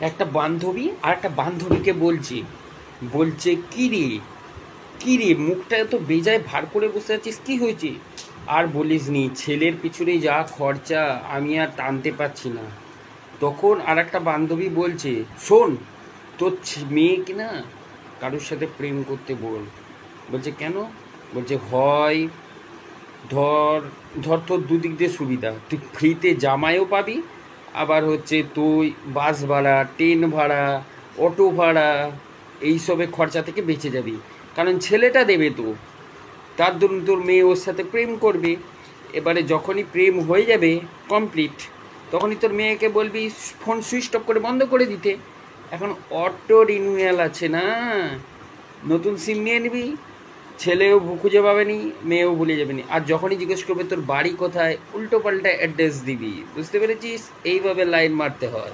একটা বান্ধবী আর একটা বান্ধবীকে বলছে বলছে কি রে মুখটা এত বেজায় ভার করে বসে আছিস, কি হয়েছে? আর বলিস নি, ছেলের পিছনে যা খরচা আমি আর টানতে পারছি না। তখন আর একটা বান্ধবী বলছে, শোন, তোর মেয়েকে না কারোর সাথে প্রেম করতে বল। বলছে কেন? বলছে হয় ধর ধর তোর দুদিক দিয়ে সুবিধা, তুই ফ্রিতে জামাইও পাবি, আবার হচ্ছে তুই বাস ভাড়া, ট্রেন ভাড়া, অটো ভাড়া এইসবের খরচা থেকে বেঁচে যাবি। কারণ ছেলেটা দেবে তো, তার দরুন তোর মেয়ে ওর সাথে প্রেম করবে। এবারে যখনই প্রেম হয়ে যাবে কমপ্লিট, তখনই তোর মেয়েকে বলবি ফোন সুইচ অফ করে বন্ধ করে দিতে। এখন অটো রিনিউয়াল আছে না, নতুন সিম নিয়ে নিবি, ছেলেও খুঁজে পাবে নি, মেয়েও ভুলে যাবে নি। আর যখনই জিজ্ঞেস করবে তোর বাড়ি কোথায়, উল্টো পাল্টা অ্যাড্রেস দিবি। বুঝতে পেরেছিস? এইভাবে লাইন মারতে হয়।